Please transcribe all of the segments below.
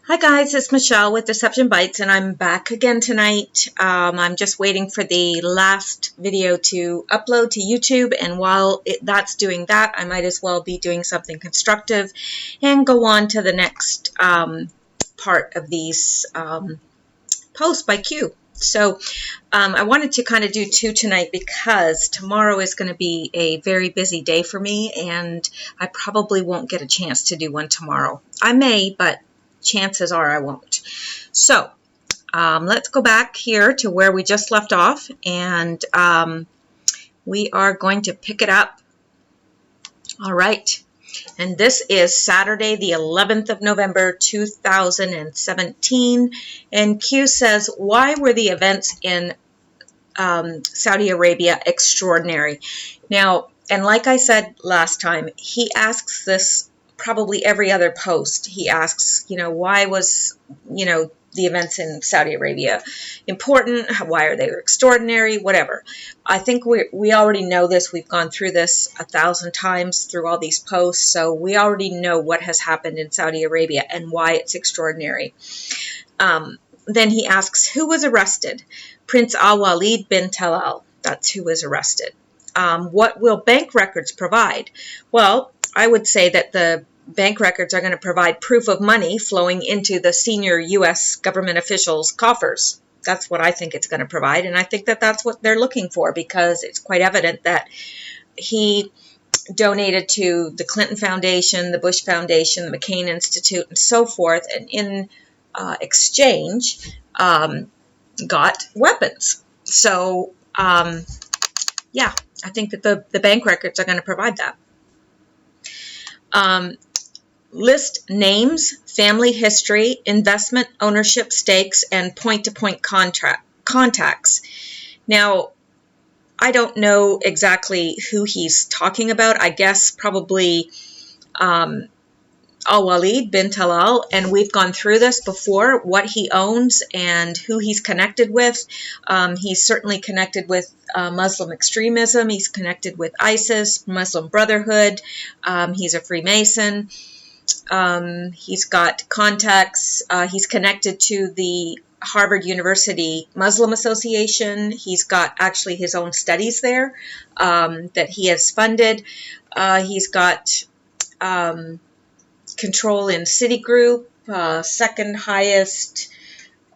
Hi guys, it's Michelle with Deception Bytes, and I'm back again tonight. I'm just waiting for the last video to upload to YouTube, and while that's doing that, I might as well be doing something constructive and go on to the next part of these posts by Q. So I wanted to kind of do two tonight because tomorrow is going to be a very busy day for me, and I probably won't get a chance to do one tomorrow. I may, but chances are I won't. So let's go back here to where we just left off, and we are going to pick it up. All right. And this is Saturday, the 11th of November, 2017. And Q says, why were the events in Saudi Arabia extraordinary? Now, and like I said last time, he asks this probably every other post. He asks, why was, the events in Saudi Arabia important? Why are they extraordinary? Whatever. I think we already know this. We've gone through this 1,000 times through all these posts. So we already know what has happened in Saudi Arabia and why it's extraordinary. Then he asks, who was arrested? Prince Al-Walid bin Talal. That's who was arrested. What will bank records provide? Well, I would say that the bank records are going to provide proof of money flowing into the senior U.S. government officials' coffers. That's what I think it's going to provide, and I think that that's what they're looking for, because it's quite evident that he donated to the Clinton Foundation, the Bush Foundation, the McCain Institute, and so forth, and in exchange got weapons. So, yeah, I think that the bank records are going to provide that. List names, family history, investment ownership stakes, and point-to-point contacts. Now, I don't know exactly who he's talking about. I guess probably Al-Walid bin Talal, and we've gone through this before, what he owns and who he's connected with. He's certainly connected with Muslim extremism. He's connected with ISIS, Muslim Brotherhood. He's a Freemason. He's got contacts. He's connected to the Harvard University Muslim Association. He's got actually his own studies there that he has funded. He's got control in Citigroup, second highest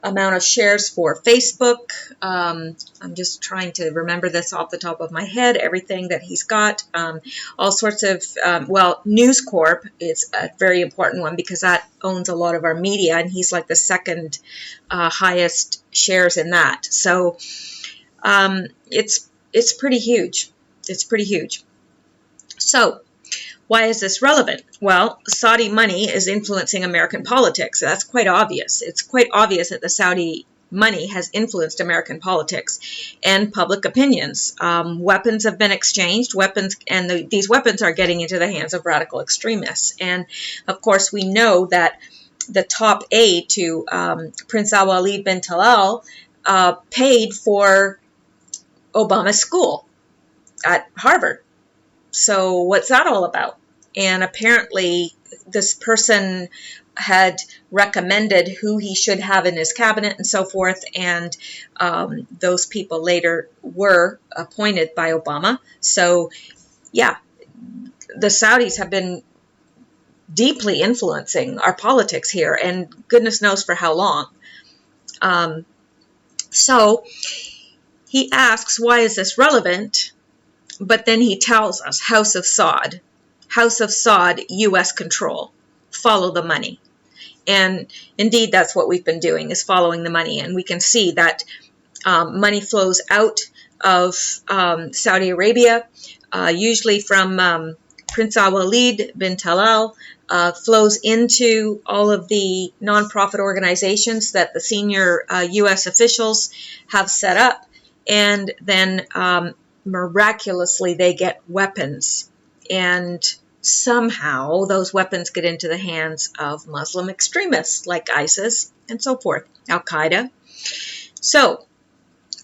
amount of shares for Facebook. I'm just trying to remember this off the top of my head, everything that he's got. All sorts of, News Corp is a very important one because that owns a lot of our media, and he's like the second highest shares in that. So it's pretty huge. It's pretty huge. So why is this relevant? Well, Saudi money is influencing American politics. That's quite obvious. It's quite obvious that the Saudi money has influenced American politics and public opinions. Weapons have been exchanged, these weapons are getting into the hands of radical extremists. And, of course, we know that the top aide to Prince Al-Walid bin Talal paid for Obama's school at Harvard. So what's that all about? And apparently this person had recommended who he should have in his cabinet and so forth, and those people later were appointed by Obama. So, yeah, the Saudis have been deeply influencing our politics here, and goodness knows for how long. So he asks, why is this relevant? But then he tells us, House of Saud, U.S. control, follow the money. And indeed, that's what we've been doing, is following the money. And we can see that money flows out of Saudi Arabia, usually from Prince Al-Walid bin Talal, flows into all of the nonprofit organizations that the senior U.S. officials have set up. And then miraculously, they get weapons, and somehow those weapons get into the hands of Muslim extremists like ISIS and so forth, Al-Qaeda. So,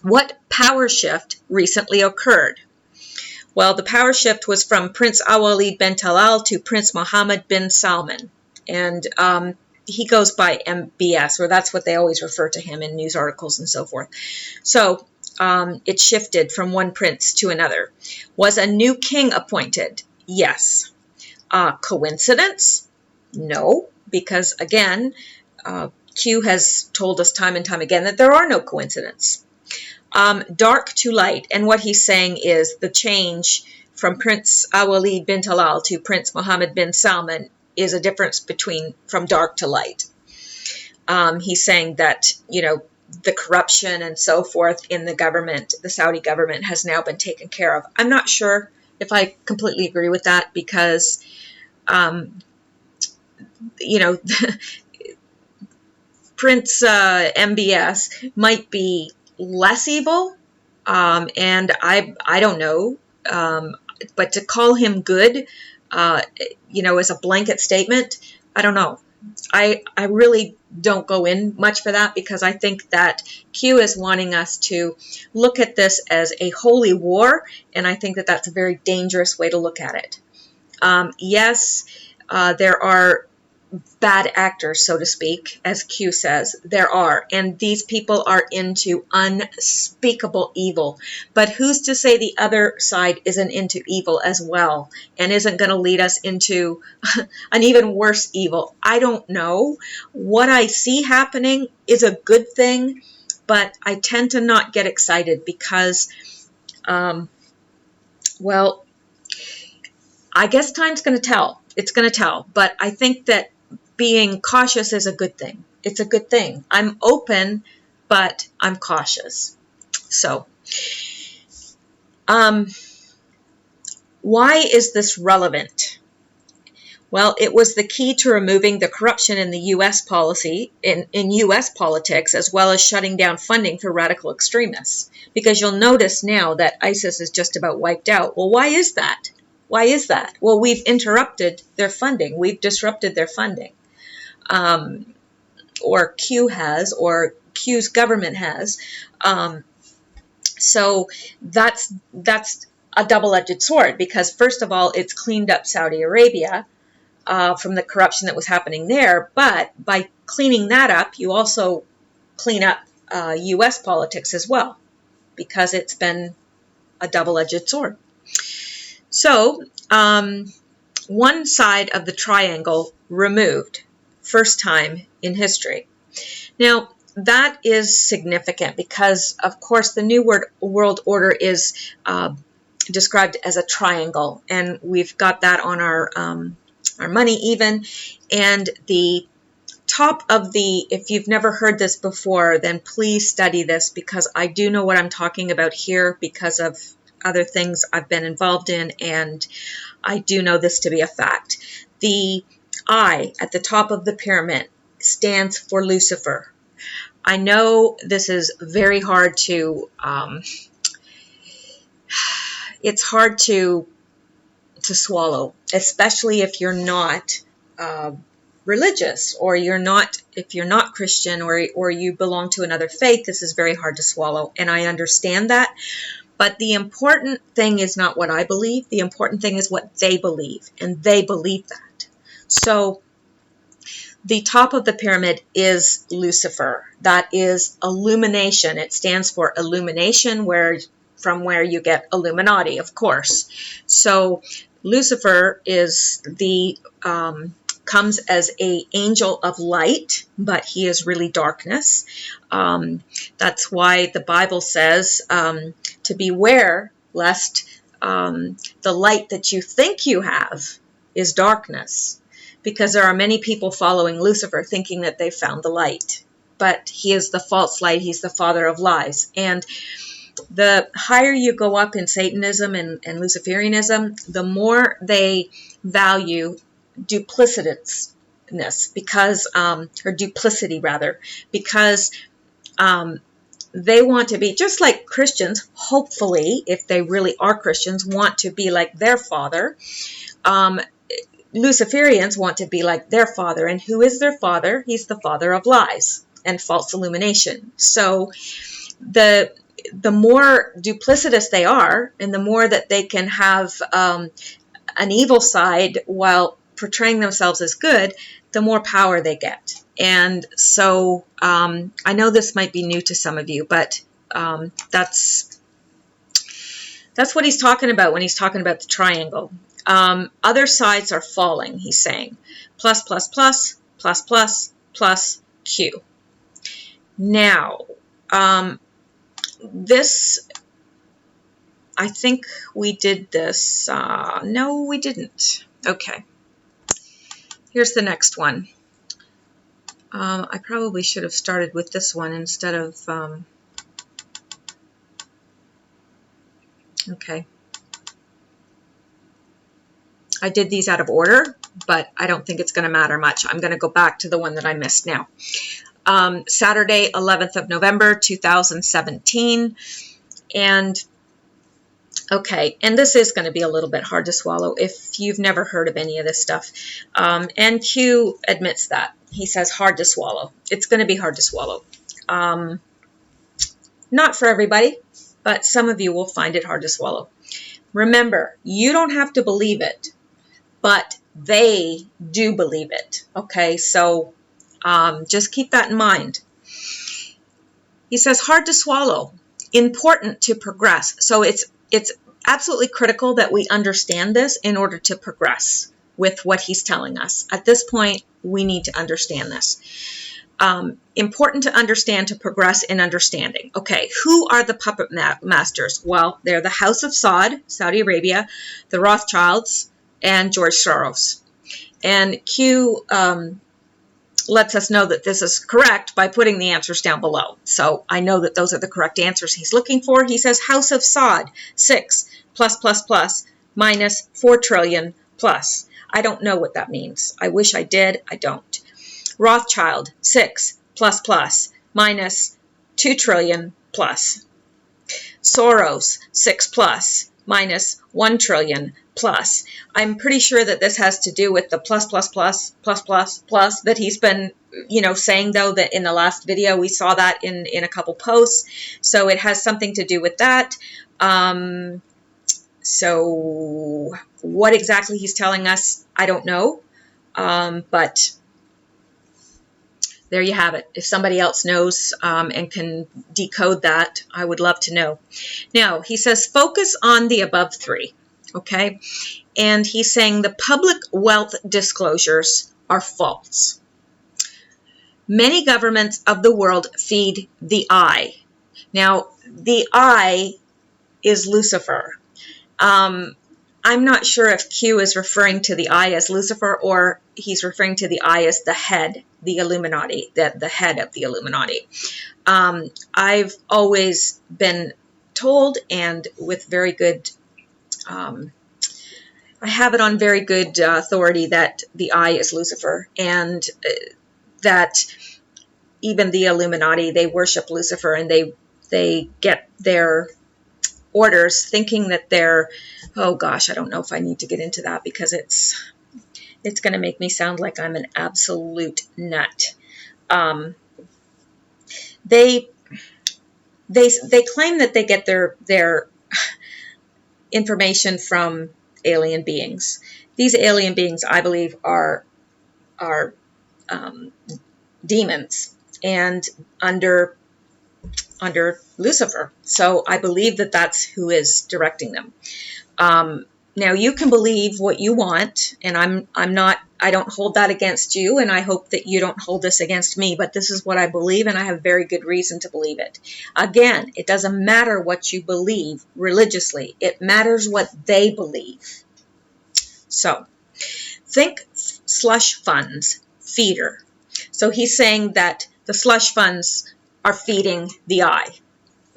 what power shift recently occurred? Well, the power shift was from Prince Al-Walid bin Talal to Prince Mohammed bin Salman. And he goes by MBS, or that's what they always refer to him in news articles and so forth. So it shifted from one prince to another. Was a new king appointed? Yes. Coincidence? No, because again, Q has told us time and time again that there are no coincidences. Dark to light, and what he's saying is the change from Prince Awalid bin Talal to Prince Mohammed bin Salman is a difference from dark to light. He's saying that, the corruption and so forth in the government, the Saudi government, has now been taken care of. I'm not sure if I completely agree with that because, Prince MBS might be less evil, and I don't know, but to call him good, as a blanket statement, I don't know. I really don't go in much for that because I think that Q is wanting us to look at this as a holy war, and I think that that's a very dangerous way to look at it. Yes, there are bad actors, so to speak, as Q says. There are, and these people are into unspeakable evil. But who's to say the other side isn't into evil as well and isn't going to lead us into an even worse evil? I don't know. What I see happening is a good thing, but I tend to not get excited because, well, I guess time's going to tell. It's going to tell. But I think that being cautious is a good thing. It's a good thing. I'm open, but I'm cautious. So, why is this relevant? Well, it was the key to removing the corruption in the U.S. policy, in U.S. politics, as well as shutting down funding for radical extremists. Because you'll notice now that ISIS is just about wiped out. Well, why is that? Why is that? Well, we've interrupted their funding. We've disrupted their funding. Or Q has, or Q's government has. So that's a double-edged sword because, first of all, it's cleaned up Saudi Arabia from the corruption that was happening there. But by cleaning that up, you also clean up U.S. politics as well because it's been a double-edged sword. So, one side of the triangle removed, first time in history. Now, that is significant because, of course, the New World Order is described as a triangle, and we've got that on our money even. And the top of if you've never heard this before, then please study this because I do know what I'm talking about here because of other things I've been involved in, and I do know this to be a fact. The I at the top of the pyramid stands for Lucifer. I know this is very hard to, it's hard to swallow, especially if you're not religious, or if you're not Christian, or you belong to another faith. This is very hard to swallow, and I understand that. But the important thing is not what I believe. The important thing is what they believe, and they believe that. So the top of the pyramid is Lucifer. That is illumination. It stands for illumination, from where you get Illuminati, of course. So Lucifer is comes as an angel of light, but he is really darkness. That's why the Bible says to beware lest the light that you think you have is darkness, because there are many people following Lucifer thinking that they found the light, but he is the false light. He's the father of lies. And the higher you go up in Satanism and Luciferianism, the more they value duplicitousness, because or duplicity rather, because they want to be just like Christians. Hopefully, if they really are Christians, want to be like their father. Luciferians want to be like their father, and who is their father? He's the father of lies and false illumination. So the more duplicitous they are, and the more that they can have an evil side while portraying themselves as good, the more power they get. And so I know this might be new to some of you, but that's what he's talking about when he's talking about the triangle. Other sides are falling, he's saying. Plus, plus, plus, plus, plus, plus, Q. Now, this, I think we did this. No, we didn't. Okay. Here's the next one. I probably should have started with this one instead of... okay. I did these out of order, but I don't think it's going to matter much. I'm going to go back to the one that I missed now. Saturday, 11th of November, 2017. And, okay, and this is going to be a little bit hard to swallow if you've never heard of any of this stuff. And Q admits that. He says hard to swallow. It's going to be hard to swallow. Not for everybody, but some of you will find it hard to swallow. Remember, you don't have to believe it, but they do believe it. Okay, so just keep that in mind. He says hard to swallow, important to progress. So it's absolutely critical that we understand this in order to progress with what he's telling us. At this point, we need to understand this. Important to understand to progress in understanding. Okay, who are the puppet masters? Well, they're the House of Saud, Saudi Arabia, the Rothschilds, and George Soros. And Q lets us know that this is correct by putting the answers down below. So I know that those are the correct answers he's looking for. He says House of Saud, 6 plus plus plus minus 4 trillion plus. I don't know what that means. I wish I did. I don't. Rothschild, 6 plus plus minus 2 trillion plus. Soros, 6 plus minus 1 trillion plus. I'm pretty sure that this has to do with the plus plus plus plus plus plus that he's been, saying, though, that in the last video we saw that in a couple posts. So it has something to do with that. So what exactly he's telling us, I don't know. But there you have it. If somebody else knows and can decode that, I would love to know. Now, he says focus on the above three, okay? And he's saying the public wealth disclosures are false. Many governments of the world feed the I. Now, the I is Lucifer. I'm not sure if Q is referring to the I as Lucifer or he's referring to the I as the head, the Illuminati, the head of the Illuminati. I've always been told, and with very good, I have it on very good authority, that the I is Lucifer, and that even the Illuminati, they worship Lucifer, and they get their orders thinking that they're, oh gosh, I don't know if I need to get into that because it's going to make me sound like I'm an absolute nut. They claim that they get their information from alien beings. These alien beings, I believe, are demons and under Lucifer. So I believe that that's who is directing them. Now you can believe what you want, and I don't hold that against you, and I hope that you don't hold this against me, but this is what I believe, and I have very good reason to believe it. Again, it doesn't matter what you believe religiously. It matters what they believe. So, think slush funds, feeder. So he's saying that the slush funds are feeding the I.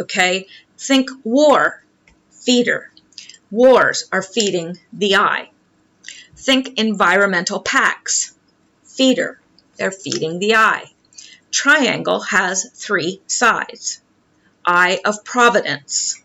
Okay? Think war, feeder. Wars are feeding the I. Think environmental pacts, feeder. They're feeding the I. Triangle has 3 sides. Eye of Providence.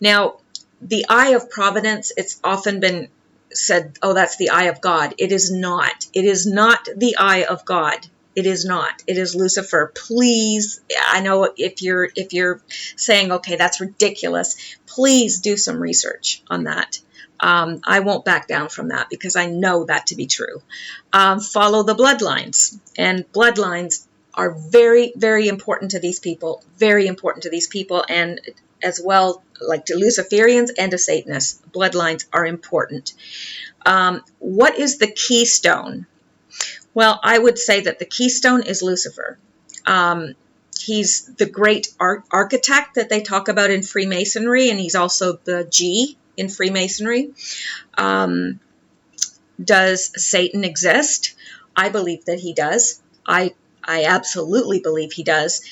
Now, the Eye of Providence, it's often been said, oh, that's the eye of God. It is not. It is not the eye of God. It is not. It is Lucifer. Please, I know if you're saying, okay, that's ridiculous, please do some research on that. I won't back down from that because I know that to be true. Follow the bloodlines, and bloodlines are very, very important to these people, very important to these people, and as well, like to Luciferians and to Satanists, bloodlines are important. What is the keystone? Well, I would say that the keystone is Lucifer. He's the great architect that they talk about in Freemasonry, and he's also the G in Freemasonry. Does Satan exist? I believe that he does. I absolutely believe he does.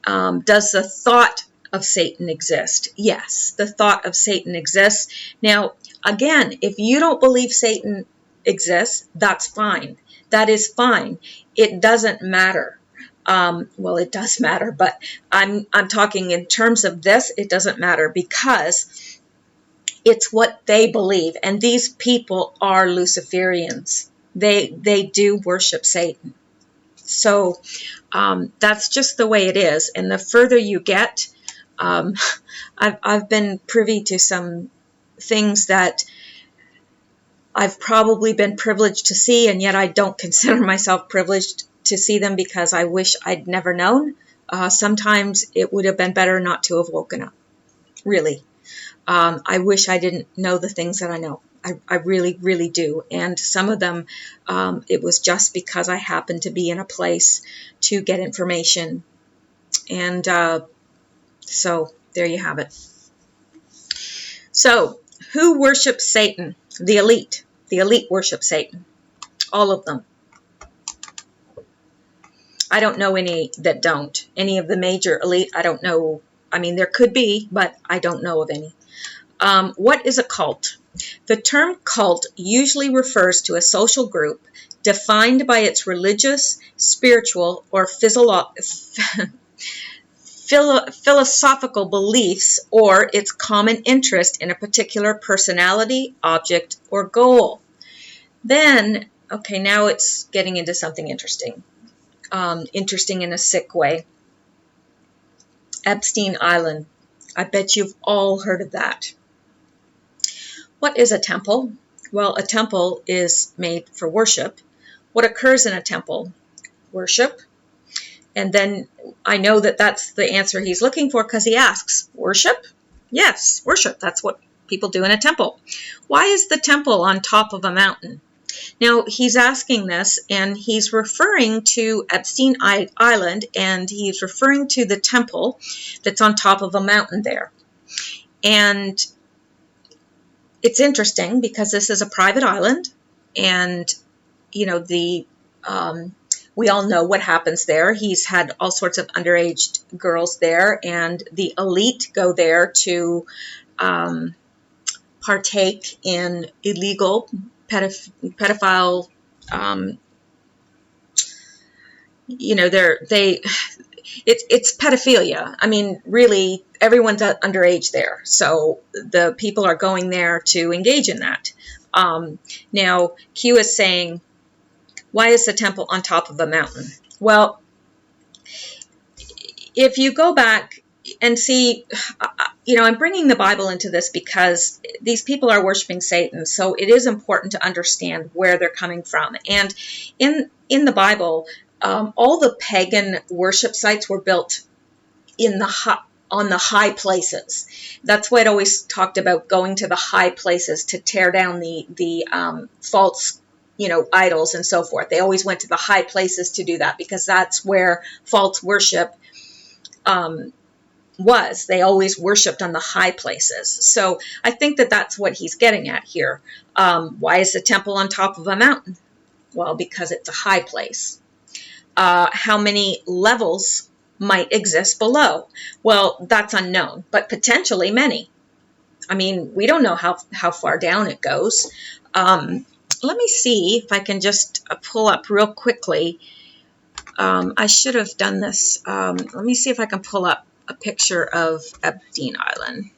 Does the thought of Satan exist? Yes, the thought of Satan exists. Now, again, if you don't believe Satan exists, that's fine. That is fine. It doesn't matter. Well, it does matter, but I'm talking in terms of this, it doesn't matter because it's what they believe. And these people are Luciferians. They do worship Satan. So that's just the way it is. And the further you get, I've been privy to some things that I've probably been privileged to see, and yet I don't consider myself privileged to see them because I wish I'd never known. Sometimes it would have been better not to have woken up. Really. I wish I didn't know the things that I know. I really, really do. And some of them, it was just because I happened to be in a place to get information. And so there you have it. So who worships Satan? The elite. The elite worship Satan. All of them. I don't know any that don't. Any of the major elite, I don't know. I mean, there could be, but I don't know of any. What is a cult? The term cult usually refers to a social group defined by its religious, spiritual, or philosophical beliefs or its common interest in a particular personality, object, or goal. Then, okay, now it's getting into something interesting. Interesting in a sick way. Epstein Island. I bet you've all heard of that. What is a temple? Well, a temple is made for worship. What occurs in a temple? Worship. And then I know that that's the answer he's looking for because he asks, worship? Yes, worship. That's what people do in a temple. Why is the temple on top of a mountain? Now, he's asking this, and he's referring to Epstein Island, and he's referring to the temple that's on top of a mountain there. And it's interesting because this is a private island, and, you know, we all know what happens there. He's had all sorts of underage girls there, and the elite go there to partake in illegal pedophile, you know, it's pedophilia. I mean, really, everyone's underage there. So the people are going there to engage in that. Now, Q is saying, why is the temple on top of a mountain? Well, if you go back and see, you know, I'm bringing the Bible into this because these people are worshiping Satan, so it is important to understand where they're coming from. And in the Bible, all the pagan worship sites were built on the high places. That's why it always talked about going to the high places to tear down the false, you know, idols and so forth. They always went to the high places to do that because that's where false worship was. They always worshipped on the high places. So I think that that's what he's getting at here. Why is the temple on top of a mountain? Well, because it's a high place. How many levels might exist below? Well, that's unknown, but potentially many. I mean, we don't know how far down it goes. Let me see if I can just pull up real quickly. I should have done this. Let me see if I can pull up a picture of Epstein Island.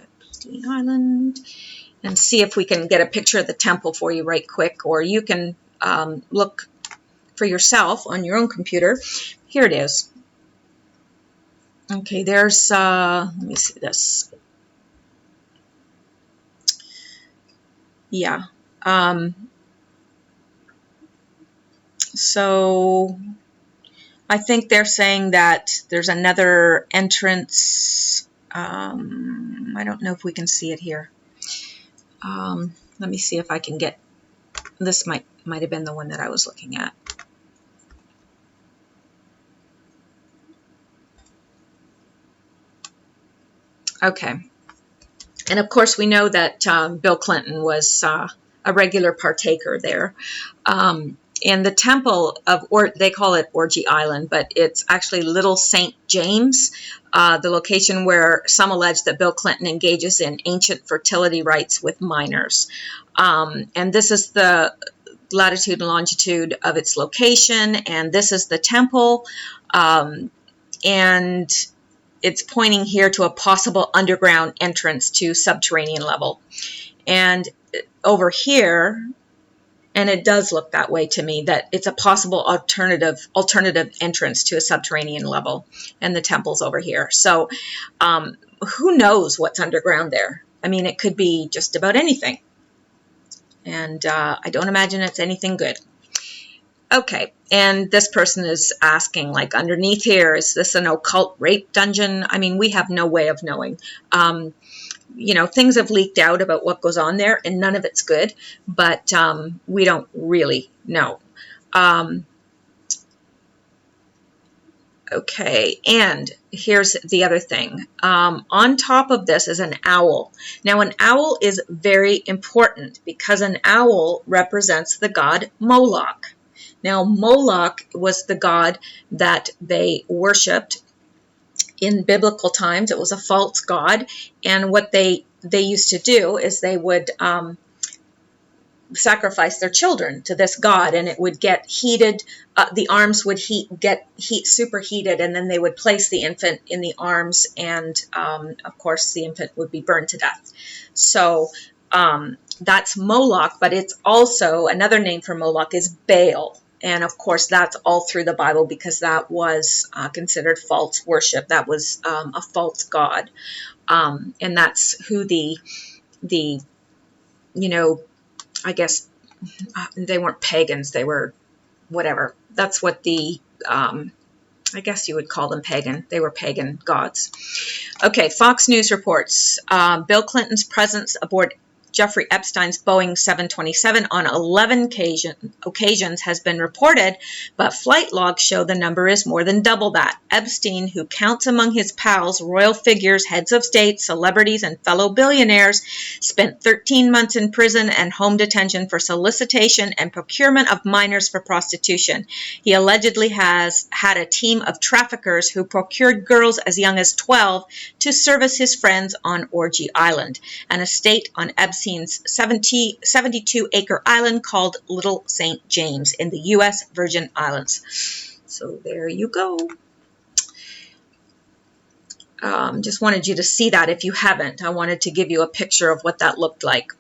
Epstein Island. And see if we can get a picture of the temple for you right quick, or you can look for yourself on your own computer. Here it is. Okay, there's, let me see this. Yeah. So I think they're saying that there's another entrance. I don't know if we can see it here. Let me see if I can get this. Might have been the one that I was looking at. Okay. And of course, we know that Bill Clinton was a regular partaker there. And the temple of, or they call it Orgy Island, but it's actually Little St. James, the location where some allege that Bill Clinton engages in ancient fertility rites with minors. And this is the latitude and longitude of its location, and this is the temple. And it's pointing here to a possible underground entrance to subterranean level. And over here, and it does look that way to me, that it's a possible alternative entrance to a subterranean level, and the temple's over here. So who knows what's underground there? I mean, it could be just about anything. And I don't imagine it's anything good. Okay, and this person is asking, like, underneath here, is this an occult rape dungeon? I mean, we have no way of knowing. You know, things have leaked out about what goes on there, and none of it's good, but we don't really know. Okay, and here's the other thing. On top of this is an owl. Now, an owl is very important because an owl represents the god Moloch. Now, Moloch was the god that they worshipped in biblical times. It was a false god, and what they used to do is they would sacrifice their children to this god, and it would get heated. The arms would get superheated, and then they would place the infant in the arms, and of course the infant would be burned to death. So that's Moloch, but it's also another name for Moloch is Baal. And of course, that's all through the Bible because that was considered false worship. That was a false god, and that's who the you know, I guess they weren't pagans. They were whatever. That's what the I guess you would call them pagan. They were pagan gods. Okay, Fox News reports Bill Clinton's presence aboard Jeffrey Epstein's Boeing 727 on 11 occasions has been reported, but flight logs show the number is more than double that. Epstein, who counts among his pals royal figures, heads of state, celebrities, and fellow billionaires, spent 13 months in prison and home detention for solicitation and procurement of minors for prostitution. He allegedly has had a team of traffickers who procured girls as young as 12 to service his friends on Orgy Island, an estate on Epstein's 72-acre island called Little St. James in the U.S. Virgin Islands. So there you go. Just wanted you to see that if you haven't. I wanted to give you a picture of what that looked like.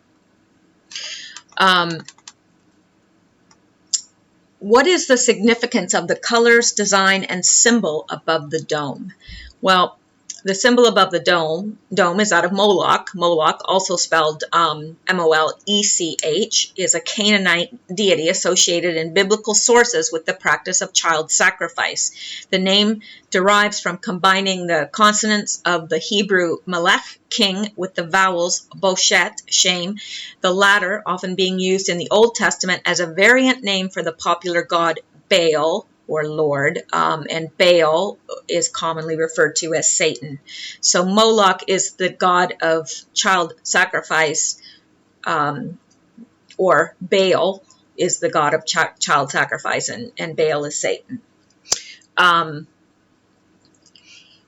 What is the significance of the colors, design, and symbol above the dome? Well, the symbol above the dome is that of Moloch. Moloch, also spelled M-O-L-E-C-H, is a Canaanite deity associated in biblical sources with the practice of child sacrifice. The name derives from combining the consonants of the Hebrew melech, king, with the vowels boshet, shame, the latter often being used in the Old Testament as a variant name for the popular god Baal, or Lord, and Baal is commonly referred to as Satan. So Moloch is the god of child sacrifice, or Baal is the god of child sacrifice, and Baal is Satan.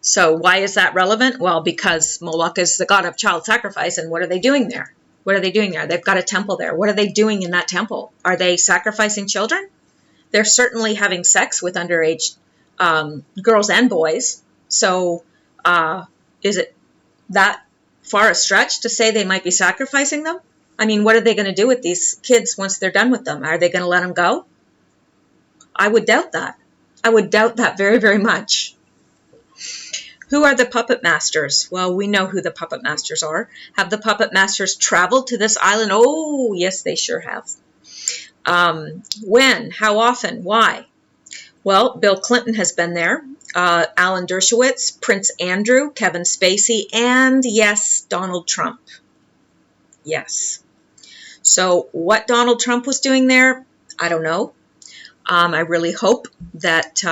So why is that relevant? Well, because Moloch is the god of child sacrifice, and what are they doing there? What are they doing there? They've got a temple there. What are they doing in that temple? Are they sacrificing children? They're certainly having sex with underage girls and boys. So is it that far a stretch to say they might be sacrificing them? I mean, what are they going to do with these kids once they're done with them? Are they going to let them go? I would doubt that. I would doubt that very, very much. Who are the puppet masters? Well, we know who the puppet masters are. Have the puppet masters traveled to this island? Oh, yes, they sure have. When? How often? Why? Well, Bill Clinton has been there. Alan Dershowitz, Prince Andrew, Kevin Spacey, and yes, Donald Trump. Yes. So what Donald Trump was doing there, I don't know. I really hope that,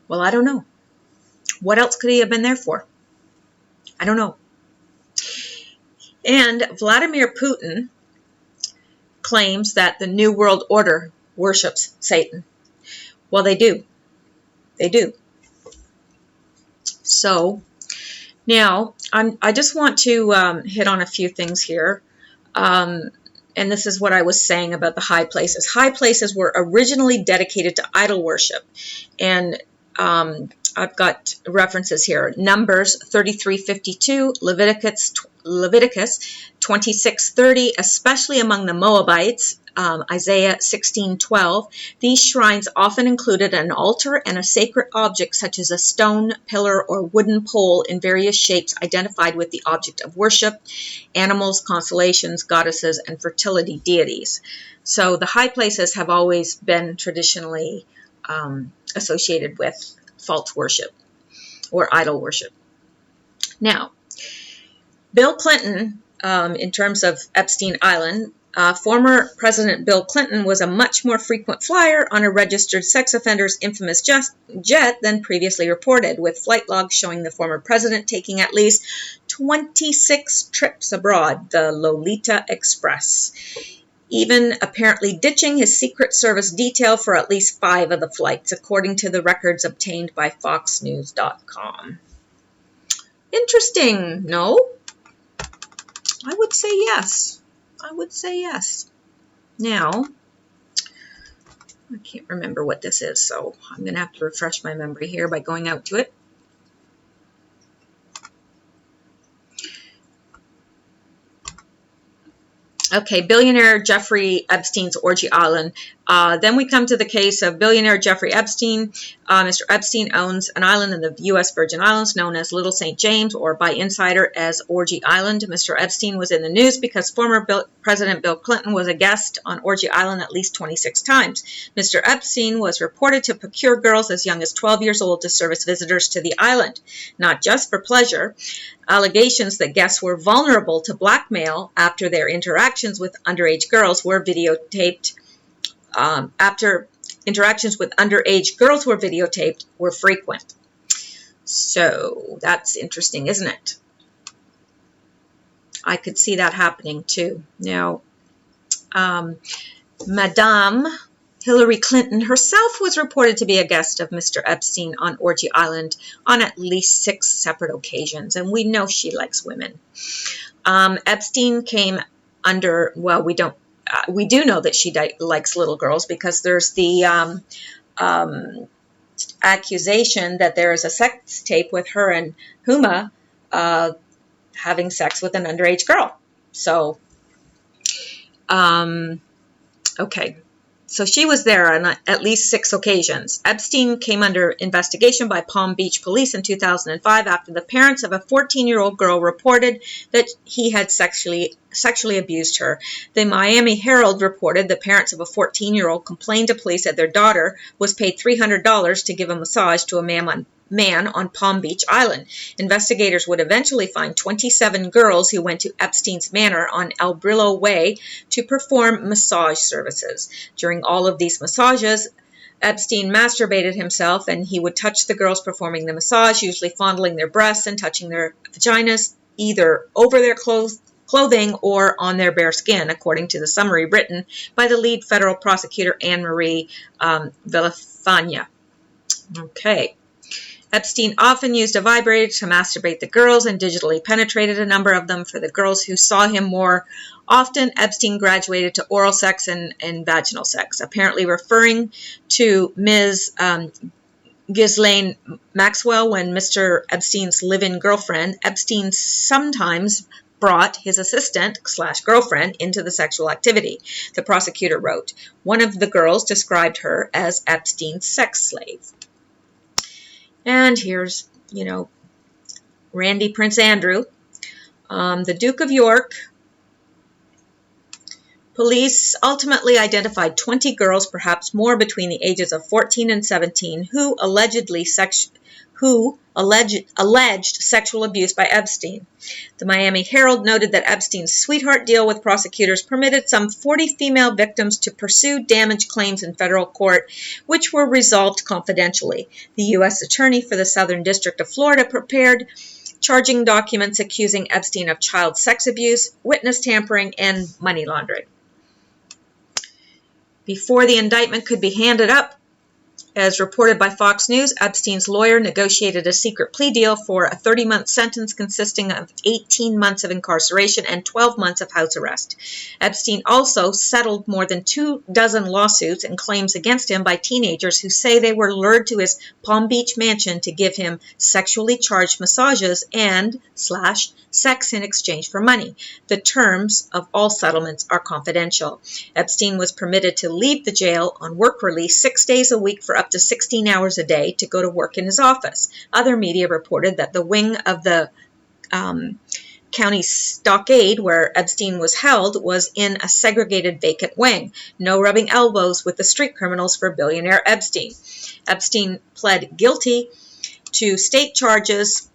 well, I don't know. What else could he have been there for? I don't know. And Vladimir Putin claims that the New World Order worships Satan. Well, they do. They do. So now I just want to hit on a few things here. And this is what I was saying about the high places. High places were originally dedicated to idol worship. And I've got references here. Numbers 33:52, Leviticus 26:30, especially among the Moabites, Isaiah 16:12. These shrines often included an altar and a sacred object such as a stone, pillar, or wooden pole in various shapes identified with the object of worship, animals, constellations, goddesses, and fertility deities. So the high places have always been traditionally associated with false worship or idol worship. Now, Bill Clinton, in terms of Epstein Island, former President Bill Clinton was a much more frequent flyer on a registered sex offender's infamous jet than previously reported, with flight logs showing the former president taking at least 26 trips abroad, the Lolita Express, even apparently ditching his Secret Service detail for at least 5 of the flights, according to the records obtained by FoxNews.com. Interesting, no? I would say yes. I would say yes. Now, I can't remember what this is, so I'm going to have to refresh my memory here by going out to it. Okay, billionaire Jeffrey Epstein's orgy island. Then we come to the case of billionaire Jeffrey Epstein. Mr. Epstein owns an island in the U.S. Virgin Islands known as Little St. James, or by insider as Orgy Island. Mr. Epstein was in the news because former President Bill Clinton was a guest on Orgy Island at least 26 times. Mr. Epstein was reported to procure girls as young as 12 years old to serve as visitors to the island, not just for pleasure. Allegations that guests were vulnerable to blackmail after their interactions with underage girls were videotaped. After interactions with underage girls were videotaped, were frequent. So that's interesting, isn't it? I could see that happening too. Now, Madame Hillary Clinton herself was reported to be a guest of Mr. Epstein on Orgy Island on at least 6 separate occasions, and we know she likes women. Epstein came under, well, we do know that she likes little girls because there's the accusation that there is a sex tape with her and Huma having sex with an underage girl. So, okay. So she was there on at least 6 occasions. Epstein came under investigation by Palm Beach police in 2005 after the parents of a 14-year-old girl reported that he had sexually abused her. The Miami Herald reported the parents of a 14-year-old complained to police that their daughter was paid $300 to give a massage to a man on Palm Beach Island. Investigators would eventually find 27 girls who went to Epstein's manor on El Brillo Way to perform massage services. During all of these massages, Epstein masturbated himself, and he would touch the girls performing the massage, usually fondling their breasts and touching their vaginas, either over their clothing or on their bare skin, according to the summary written by the lead federal prosecutor, Anne-Marie Villafana. Okay. Epstein often used a vibrator to masturbate the girls and digitally penetrated a number of them. For the girls who saw him more often, Epstein graduated to oral sex and vaginal sex, apparently referring to Ms. Ghislaine Maxwell when Mr. Epstein's live-in girlfriend. Epstein sometimes brought his assistant/girlfriend into the sexual activity, the prosecutor wrote. One of the girls described her as Epstein's sex slave. And here's, Randy Prince Andrew. The Duke of York. Police ultimately identified 20 girls, perhaps more, between the ages of 14 and 17, who alleged sexual abuse by Epstein. The Miami Herald noted that Epstein's sweetheart deal with prosecutors permitted some 40 female victims to pursue damage claims in federal court, which were resolved confidentially. The U.S. Attorney for the Southern District of Florida prepared charging documents accusing Epstein of child sex abuse, witness tampering, and money laundering. Before the indictment could be handed up, as reported by Fox News, Epstein's lawyer negotiated a secret plea deal for a 30-month sentence consisting of 18 months of incarceration and 12 months of house arrest. Epstein also settled more than 24 lawsuits and claims against him by teenagers who say they were lured to his Palm Beach mansion to give him sexually charged massages and sex in exchange for money. The terms of all settlements are confidential. Epstein was permitted to leave the jail on work release 6 days a week for up to 16 hours a day to go to work in his office. Other media reported that the wing of the county stockade where Epstein was held was in a segregated vacant wing. No rubbing elbows with the street criminals for billionaire Epstein. Epstein pled guilty to state charges.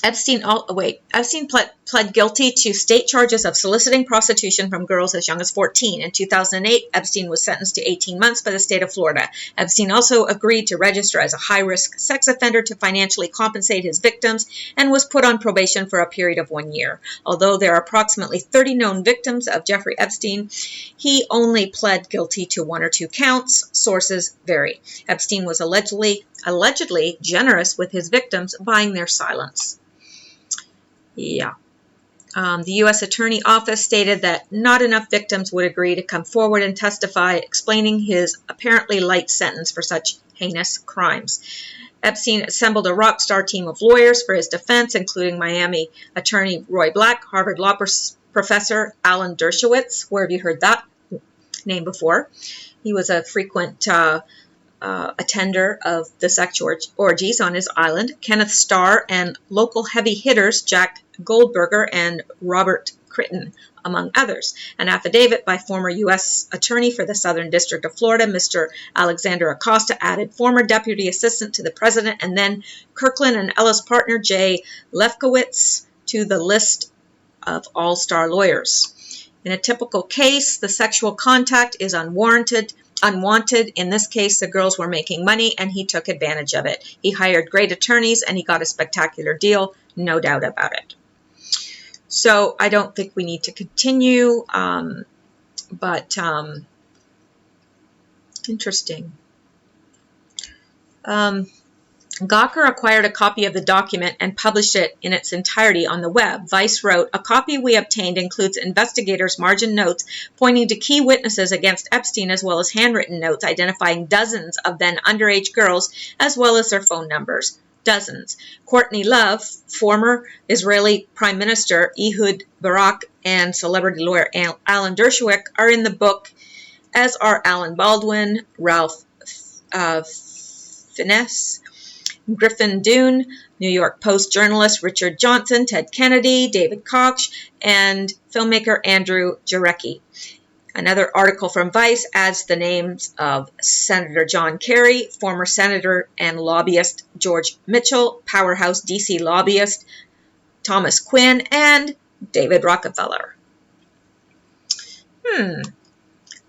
Epstein pled guilty to state charges of soliciting prostitution from girls as young as 14. In 2008, Epstein was sentenced to 18 months by the state of Florida. Epstein also agreed to register as a high-risk sex offender to financially compensate his victims and was put on probation for a period of 1 year. Although there are approximately 30 known victims of Jeffrey Epstein, he only pled guilty to 1 or 2 counts. Sources vary. Epstein was allegedly generous with his victims, buying their silence. Yeah. The U.S. Attorney Office stated that not enough victims would agree to come forward and testify, explaining his apparently light sentence for such heinous crimes. Epstein assembled a rock star team of lawyers for his defense, including Miami attorney Roy Black, Harvard law professor Alan Dershowitz. Where have you heard that name before? He was a frequent attender of the sex orgies on his island. Kenneth Starr and local heavy hitters Jack Goldberger and Robert Critton, among others. An affidavit by former U.S. Attorney for the Southern District of Florida, Mr. Alexander Acosta, added former Deputy Assistant to the President and then Kirkland and Ellis partner Jay Lefkowitz to the list of all-star lawyers. In a typical case, the sexual contact is unwanted. In this case, the girls were making money and he took advantage of it. He hired great attorneys and he got a spectacular deal, no doubt about it. So I don't think we need to continue, but interesting. Gawker acquired a copy of the document and published it in its entirety on the web. Vice wrote, "A copy we obtained includes investigators' margin notes pointing to key witnesses against Epstein, as well as handwritten notes identifying dozens of then underage girls, as well as their phone numbers." Dozens. Courtney Love, former Israeli Prime Minister Ehud Barak, and celebrity lawyer Alan Dershowitz are in the book, as are Alan Baldwin, Ralph Fiennes, Griffin Dunne, New York Post journalist Richard Johnson, Ted Kennedy, David Koch, and filmmaker Andrew Jarecki. Another article from Vice adds the names of Senator John Kerry, former senator and lobbyist George Mitchell, powerhouse D.C. lobbyist Thomas Quinn, and David Rockefeller.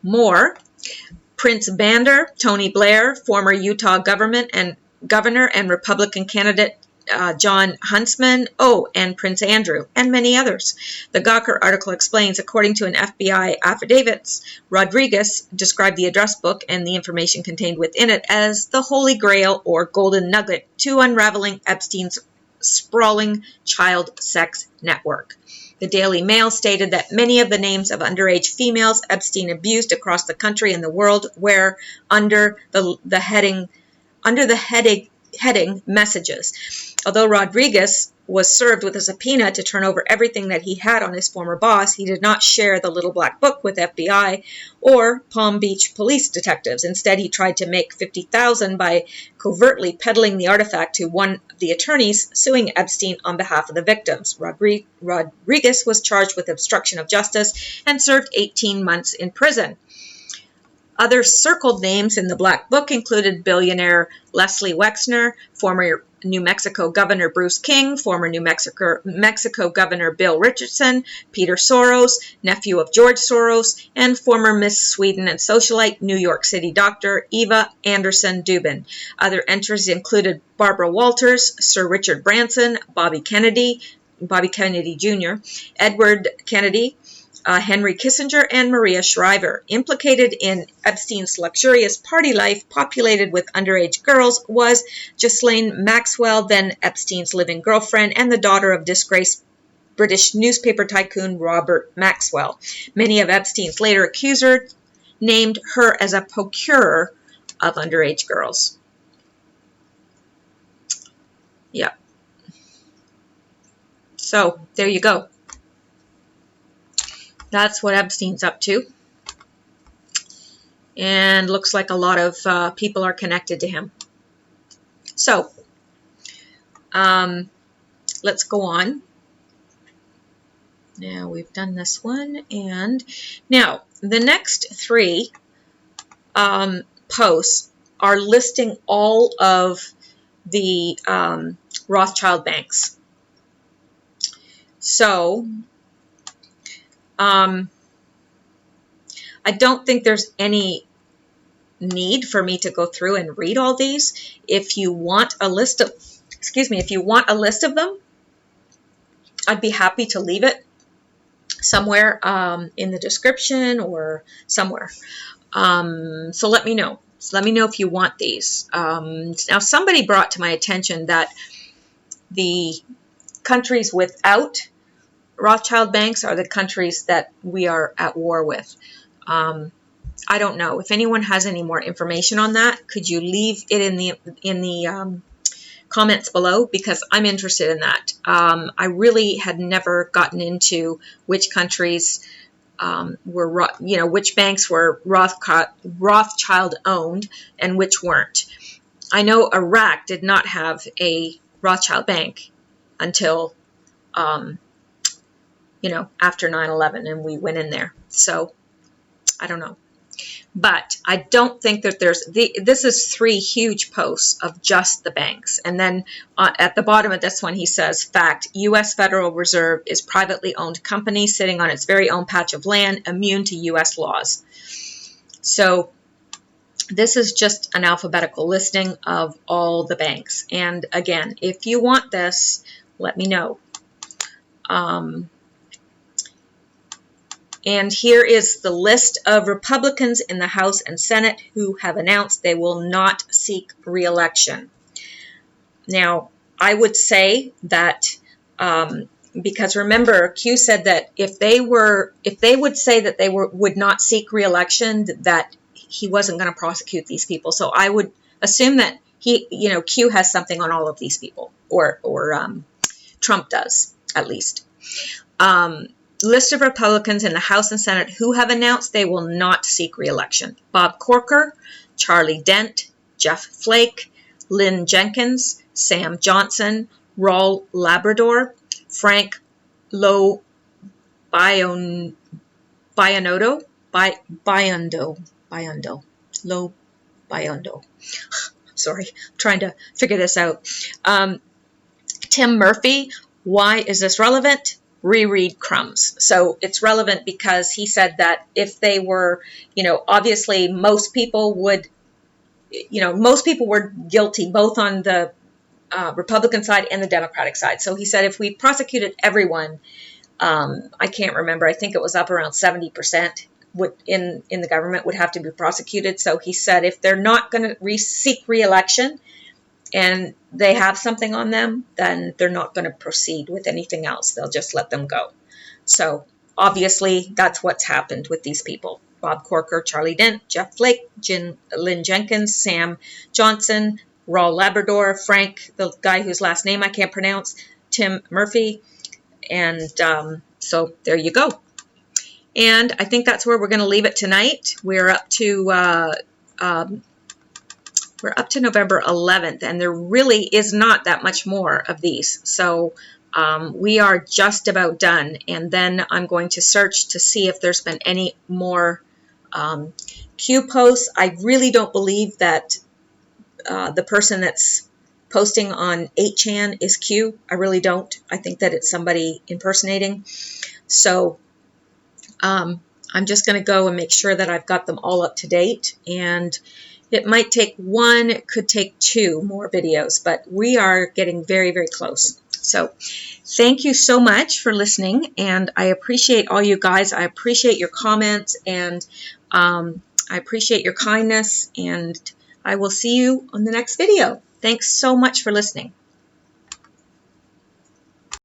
More. Prince Bander, Tony Blair, former Utah governor and Republican candidate John Huntsman, and Prince Andrew, and many others. The Gawker article explains, according to an FBI affidavit, Rodriguez described the address book and the information contained within it as the holy grail or golden nugget to unraveling Epstein's sprawling child sex network. The Daily Mail stated that many of the names of underage females Epstein abused across the country and the world were under the heading messages. Although Rodriguez was served with a subpoena to turn over everything that he had on his former boss, he did not share the little black book with FBI or Palm Beach police detectives. Instead, he tried to make $50,000 by covertly peddling the artifact to one of the attorneys suing Epstein on behalf of the victims. Rodriguez was charged with obstruction of justice and served 18 months in prison. Other circled names in the Black Book included billionaire Leslie Wexner, former New Mexico Governor Bruce King, former New Mexico Governor Bill Richardson, Peter Soros, nephew of George Soros, and former Miss Sweden and socialite New York City doctor Eva Anderson Dubin. Other entries included Barbara Walters, Sir Richard Branson, Bobby Kennedy Jr., Edward Kennedy, Henry Kissinger, and Maria Shriver. Implicated in Epstein's luxurious party life populated with underage girls was Ghislaine Maxwell, then Epstein's living girlfriend and the daughter of disgraced British newspaper tycoon Robert Maxwell. Many of Epstein's later accusers named her as a procurer of underage girls. Yeah. So, there you go. That's what Epstein's up to. And looks like a lot of people are connected to him. So, let's go on. Now, we've done this one. And now, the next three posts are listing all of the Rothschild banks. So, I don't think there's any need for me to go through and read all these. If you want a list of, them, I'd be happy to leave it somewhere in the description or somewhere. So let me know. Let me know if you want these. Now, somebody brought to my attention that the countries without Rothschild banks are the countries that we are at war with. I don't know. If anyone has any more information on that, could you leave it in the comments below? Because I'm interested in that. I really had never gotten into which countries were, which banks were Rothschild owned and which weren't. I know Iraq did not have a Rothschild bank until after 9/11, and we went in there. So, I don't know. But I don't think that this is 3 huge posts of just the banks. And then at the bottom of this one, he says, fact, U.S. Federal Reserve is privately owned company sitting on its very own patch of land, immune to U.S. laws. So, this is just an alphabetical listing of all the banks. And again, if you want this, let me know. And here is the list of Republicans in the House and Senate who have announced they will not seek re-election. Now, I would say that, because remember, Q said that if they would say that they would not seek re-election, that he wasn't going to prosecute these people. So I would assume that Q has something on all of these people, or Trump does, at least. List of Republicans in the House and Senate who have announced they will not seek re-election. Bob Corker, Charlie Dent, Jeff Flake, Lynn Jenkins, Sam Johnson, Raul Labrador, Frank Biondo. Sorry, I'm trying to figure this out. Tim Murphy. Why is this relevant? Reread Crumbs. So it's relevant because he said that if they were, obviously most people were guilty both on the Republican side and the Democratic side. So he said if we prosecuted everyone, I can't remember, I think it was up around 70% in the government would have to be prosecuted. So he said if they're not going to seek re-election and they have something on them, then they're not going to proceed with anything else. They'll just let them go. So obviously that's what's happened with these people. Bob Corker, Charlie Dent, Jeff Flake, Lynn Jenkins, Sam Johnson, Raul Labrador, Frank, the guy whose last name I can't pronounce, Tim Murphy. And so there you go. And I think that's where we're going to leave it tonight. We're up to November 11th, and there really is not that much more of these. So we are just about done. And then I'm going to search to see if there's been any more Q posts. I really don't believe that the person that's posting on 8chan is Q. I really don't. I think that it's somebody impersonating. So I'm just going to go and make sure that I've got them all up to date. And it might take one, it could take 2 more videos, but we are getting very, very close. So thank you so much for listening, and I appreciate all you guys. I appreciate your comments, and I appreciate your kindness, and I will see you on the next video. Thanks so much for listening.